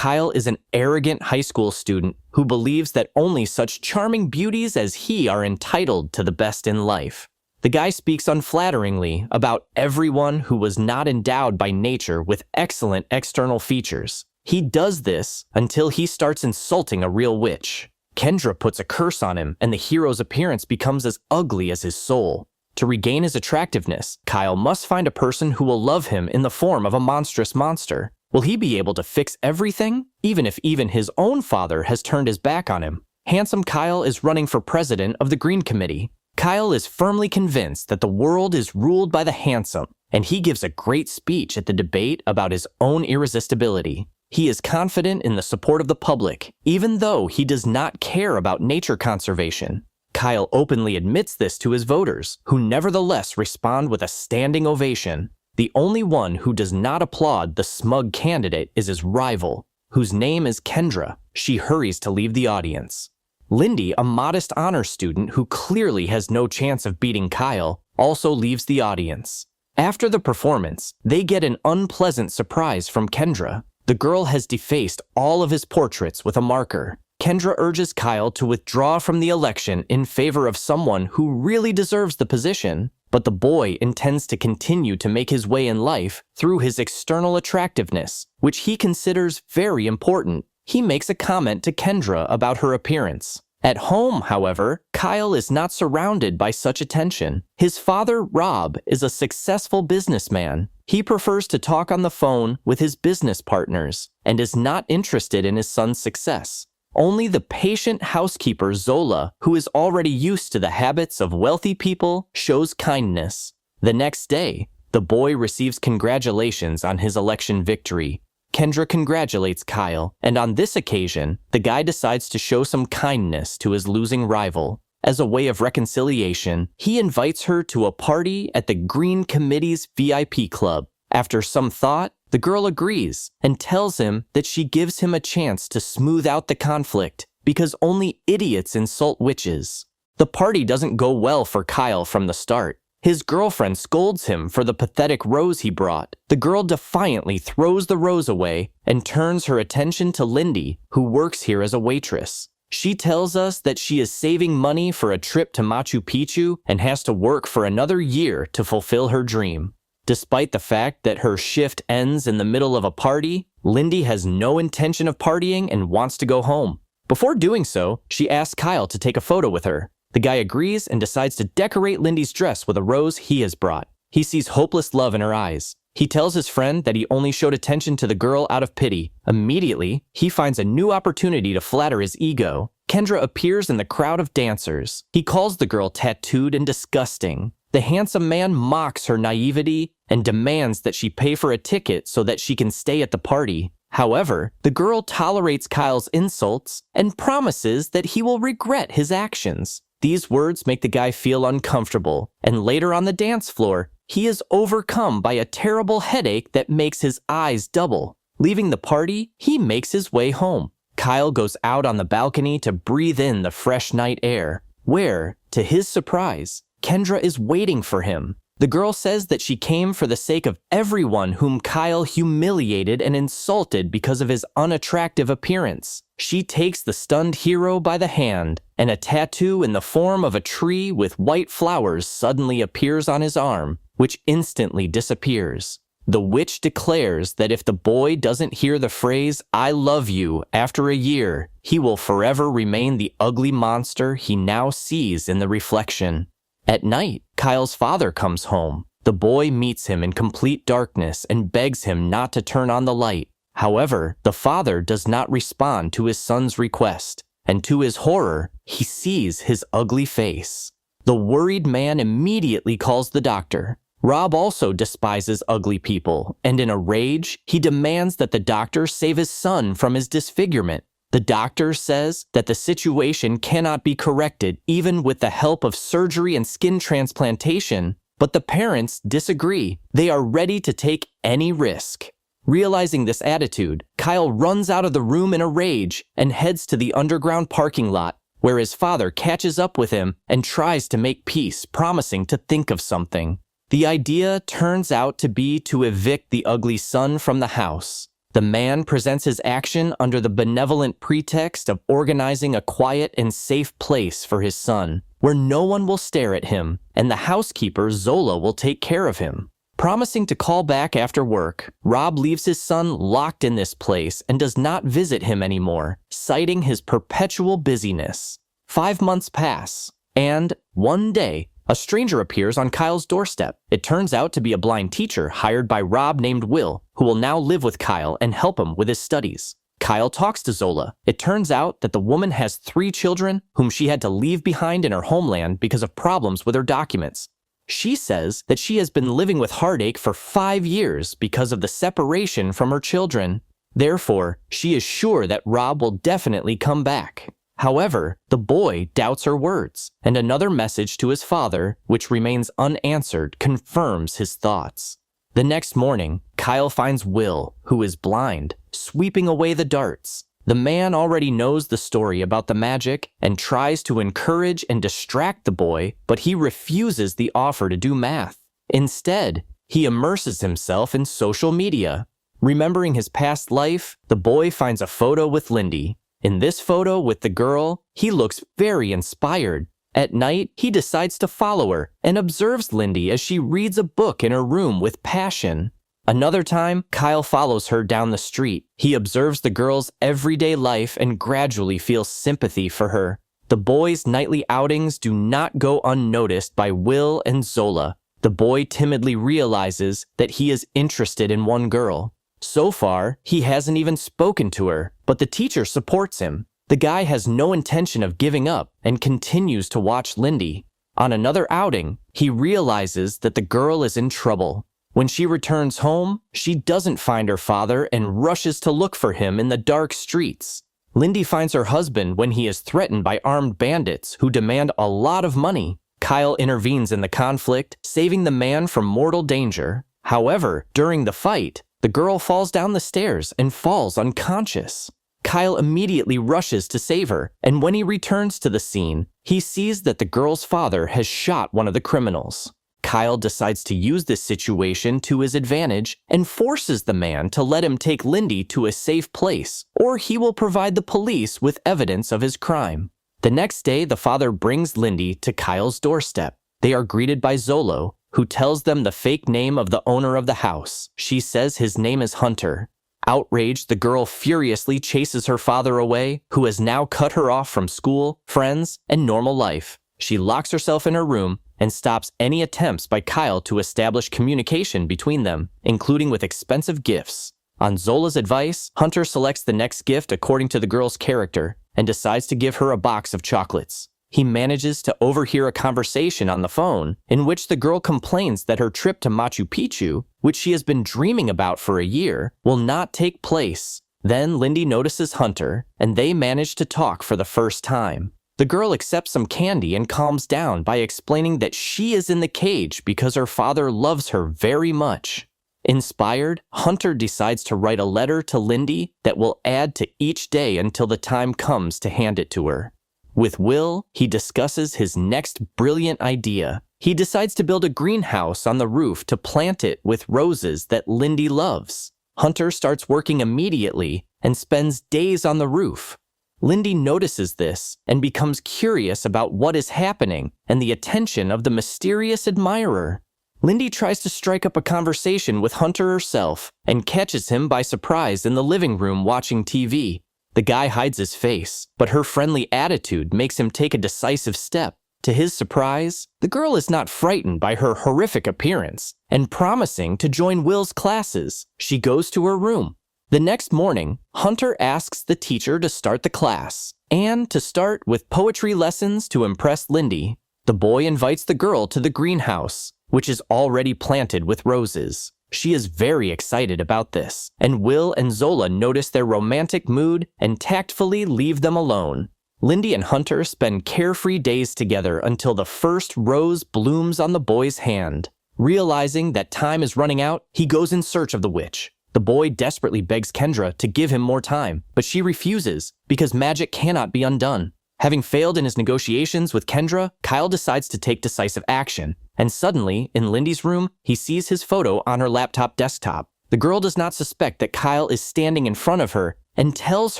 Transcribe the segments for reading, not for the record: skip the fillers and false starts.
Kyle is an arrogant high school student who believes that only such charming beauties as he are entitled to the best in life. The guy speaks unflatteringly about everyone who was not endowed by nature with excellent external features. He does this until he starts insulting a real witch. Kendra puts a curse on him, and the hero's appearance becomes as ugly as his soul. To regain his attractiveness, Kyle must find a person who will love him in the form of a monstrous monster. Will he be able to fix everything, even if his own father has turned his back on him? Handsome Kyle is running for president of the Green Committee. Kyle is firmly convinced that the world is ruled by the handsome, and he gives a great speech at the debate about his own irresistibility. He is confident in the support of the public, even though he does not care about nature conservation. Kyle openly admits this to his voters, who nevertheless respond with a standing ovation. The only one who does not applaud the smug candidate is his rival, whose name is Kendra. She hurries to leave the audience. Lindy, a modest honor student who clearly has no chance of beating Kyle, also leaves the audience. After the performance, they get an unpleasant surprise from Kendra. The girl has defaced all of his portraits with a marker. Kendra urges Kyle to withdraw from the election in favor of someone who really deserves the position, but the boy intends to continue to make his way in life through his external attractiveness, which he considers very important. He makes a comment to Kendra about her appearance. At home, however, Kyle is not surrounded by such attention. His father, Rob, is a successful businessman. He prefers to talk on the phone with his business partners and is not interested in his son's success. Only the patient housekeeper, Zola, who is already used to the habits of wealthy people, shows kindness. The next day, the boy receives congratulations on his election victory. Kendra congratulates Kyle, and on this occasion, the guy decides to show some kindness to his losing rival. As a way of reconciliation, he invites her to a party at the Green Committee's VIP club. After some thought, the girl agrees and tells him that she gives him a chance to smooth out the conflict because only idiots insult witches. The party doesn't go well for Kyle from the start. His girlfriend scolds him for the pathetic rose he brought. The girl defiantly throws the rose away and turns her attention to Lindy, who works here as a waitress. She tells us that she is saving money for a trip to Machu Picchu and has to work for another year to fulfill her dream. Despite the fact that her shift ends in the middle of a party, Lindy has no intention of partying and wants to go home. Before doing so, she asks Kyle to take a photo with her. The guy agrees and decides to decorate Lindy's dress with a rose he has brought. He sees hopeless love in her eyes. He tells his friend that he only showed attention to the girl out of pity. Immediately, he finds a new opportunity to flatter his ego. Kendra appears in the crowd of dancers. He calls the girl tattooed and disgusting. The handsome man mocks her naivety and demands that she pay for a ticket so that she can stay at the party. However, the girl tolerates Kyle's insults and promises that he will regret his actions. These words make the guy feel uncomfortable, and later on the dance floor, he is overcome by a terrible headache that makes his eyes double. Leaving the party, he makes his way home. Kyle goes out on the balcony to breathe in the fresh night air, where, to his surprise, Kendra is waiting for him. The girl says that she came for the sake of everyone whom Kyle humiliated and insulted because of his unattractive appearance. She takes the stunned hero by the hand, and a tattoo in the form of a tree with white flowers suddenly appears on his arm, which instantly disappears. The witch declares that if the boy doesn't hear the phrase, "I love you," after a year, he will forever remain the ugly monster he now sees in the reflection. At night, Kyle's father comes home. The boy meets him in complete darkness and begs him not to turn on the light. However, the father does not respond to his son's request, and to his horror, he sees his ugly face. The worried man immediately calls the doctor. Rob also despises ugly people, and in a rage, he demands that the doctor save his son from his disfigurement. The doctor says that the situation cannot be corrected even with the help of surgery and skin transplantation, but the parents disagree. They are ready to take any risk. Realizing this attitude, Kyle runs out of the room in a rage and heads to the underground parking lot, where his father catches up with him and tries to make peace, promising to think of something. The idea turns out to be to evict the ugly son from the house. The man presents his action under the benevolent pretext of organizing a quiet and safe place for his son, where no one will stare at him, and the housekeeper, Zola, will take care of him. Promising to call back after work, Rob leaves his son locked in this place and does not visit him anymore, citing his perpetual busyness. 5 months pass, and one day, a stranger appears on Kyle's doorstep. It turns out to be a blind teacher hired by Rob named Will, who will now live with Kyle and help him with his studies. Kyle talks to Zola. It turns out that the woman has 3 children whom she had to leave behind in her homeland because of problems with her documents. She says that she has been living with heartache for 5 years because of the separation from her children. Therefore, she is sure that Rob will definitely come back. However, the boy doubts her words, and another message to his father, which remains unanswered, confirms his thoughts. The next morning, Kyle finds Will, who is blind, sweeping away the darts. The man already knows the story about the magic and tries to encourage and distract the boy, but he refuses the offer to do math. Instead, he immerses himself in social media. Remembering his past life, the boy finds a photo with Lindy. In this photo with the girl, he looks very inspired. At night, he decides to follow her and observes Lindy as she reads a book in her room with passion. Another time, Kyle follows her down the street. He observes the girl's everyday life and gradually feels sympathy for her. The boy's nightly outings do not go unnoticed by Will and Zola. The boy timidly realizes that he is interested in one girl. So far, he hasn't even spoken to her, but the teacher supports him. The guy has no intention of giving up and continues to watch Lindy. On another outing, he realizes that the girl is in trouble. When she returns home, she doesn't find her father and rushes to look for him in the dark streets. Lindy finds her husband when he is threatened by armed bandits who demand a lot of money. Kyle intervenes in the conflict, saving the man from mortal danger. However, during the fight, the girl falls down the stairs and falls unconscious. Kyle immediately rushes to save her, and when he returns to the scene, he sees that the girl's father has shot one of the criminals. Kyle decides to use this situation to his advantage and forces the man to let him take Lindy to a safe place, or he will provide the police with evidence of his crime. The next day, the father brings Lindy to Kyle's doorstep. They are greeted by Zola, who tells them the fake name of the owner of the house. She says his name is Hunter. Outraged, the girl furiously chases her father away, who has now cut her off from school, friends, and normal life. She locks herself in her room and stops any attempts by Kyle to establish communication between them, including with expensive gifts. On Zola's advice, Hunter selects the next gift according to the girl's character and decides to give her a box of chocolates. He manages to overhear a conversation on the phone in which the girl complains that her trip to Machu Picchu, which she has been dreaming about for a year, will not take place. Then Lindy notices Hunter, and they manage to talk for the first time. The girl accepts some candy and calms down by explaining that she is in the cage because her father loves her very much. Inspired, Hunter decides to write a letter to Lindy that will add to each day until the time comes to hand it to her. With Will, he discusses his next brilliant idea. He decides to build a greenhouse on the roof to plant it with roses that Lindy loves. Hunter starts working immediately and spends days on the roof. Lindy notices this and becomes curious about what is happening and the attention of the mysterious admirer. Lindy tries to strike up a conversation with Hunter herself and catches him by surprise in the living room watching TV. The guy hides his face, but her friendly attitude makes him take a decisive step. To his surprise, the girl is not frightened by her horrific appearance and promising to join Will's classes. She goes to her room. The next morning, Hunter asks the teacher to start the class and to start with poetry lessons to impress Lindy. The boy invites the girl to the greenhouse, which is already planted with roses. She is very excited about this, and Will and Zola notice their romantic mood and tactfully leave them alone. Lindy and Hunter spend carefree days together until the first rose blooms on the boy's hand. Realizing that time is running out, he goes in search of the witch. The boy desperately begs Kendra to give him more time, but she refuses because magic cannot be undone. Having failed in his negotiations with Kendra, Kyle decides to take decisive action. And suddenly, in Lindy's room, he sees his photo on her laptop desktop. The The girl does not suspect that Kyle is standing in front of her and tells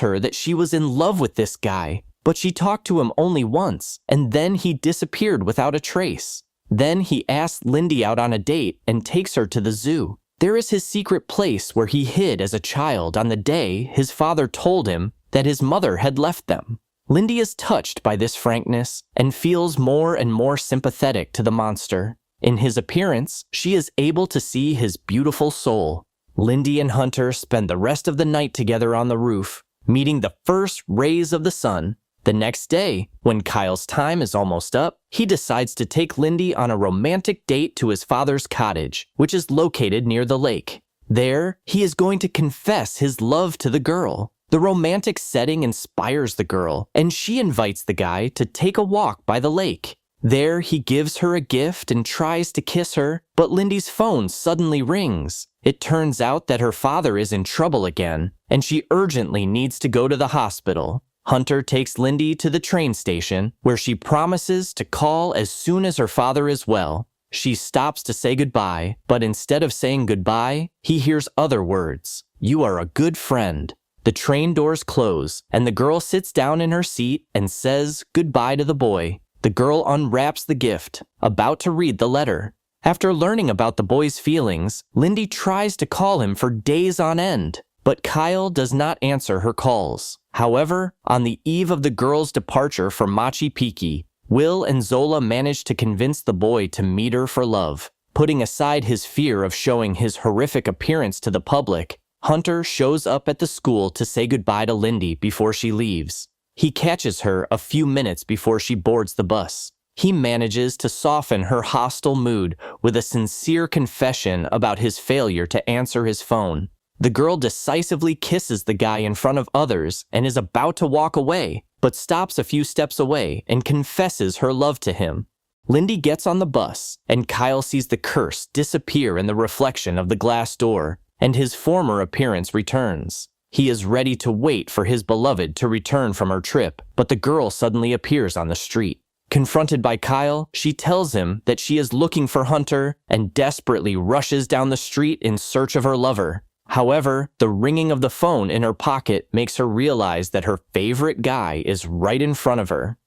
her that she was in love with this guy, but she talked to him only once, and then he disappeared without a trace. Then he asks Lindy out on a date and takes her to the zoo. There is his secret place where he hid as a child on the day his father told him that his mother had left them. Lindy is touched by this frankness and feels more and more sympathetic to the monster. In his appearance, she is able to see his beautiful soul. Lindy and Hunter spend the rest of the night together on the roof, meeting the first rays of the sun. The next day, when Kyle's time is almost up, he decides to take Lindy on a romantic date to his father's cottage, which is located near the lake. There, he is going to confess his love to the girl. The romantic setting inspires the girl, and she invites the guy to take a walk by the lake. There, he gives her a gift and tries to kiss her, but Lindy's phone suddenly rings. It turns out that her father is in trouble again, and she urgently needs to go to the hospital. Hunter takes Lindy to the train station, where she promises to call as soon as her father is well. She stops to say goodbye, but instead of saying goodbye, he hears other words. "You are a good friend." The train doors close, and the girl sits down in her seat and says goodbye to the boy. The girl unwraps the gift, about to read the letter. After learning about the boy's feelings, Lindy tries to call him for days on end, but Kyle does not answer her calls. However, on the eve of the girl's departure for Machu Picchu, Will and Zola manage to convince the boy to meet her for love. Putting aside his fear of showing his horrific appearance to the public, Hunter shows up at the school to say goodbye to Lindy before she leaves. He catches her a few minutes before she boards the bus. He manages to soften her hostile mood with a sincere confession about his failure to answer his phone. The girl decisively kisses the guy in front of others and is about to walk away, but stops a few steps away and confesses her love to him. Lindy gets on the bus, and Kyle sees the curse disappear in the reflection of the glass door, and his former appearance returns. He is ready to wait for his beloved to return from her trip, but the girl suddenly appears on the street. Confronted by Kyle, she tells him that she is looking for Hunter and desperately rushes down the street in search of her lover. However, the ringing of the phone in her pocket makes her realize that her favorite guy is right in front of her.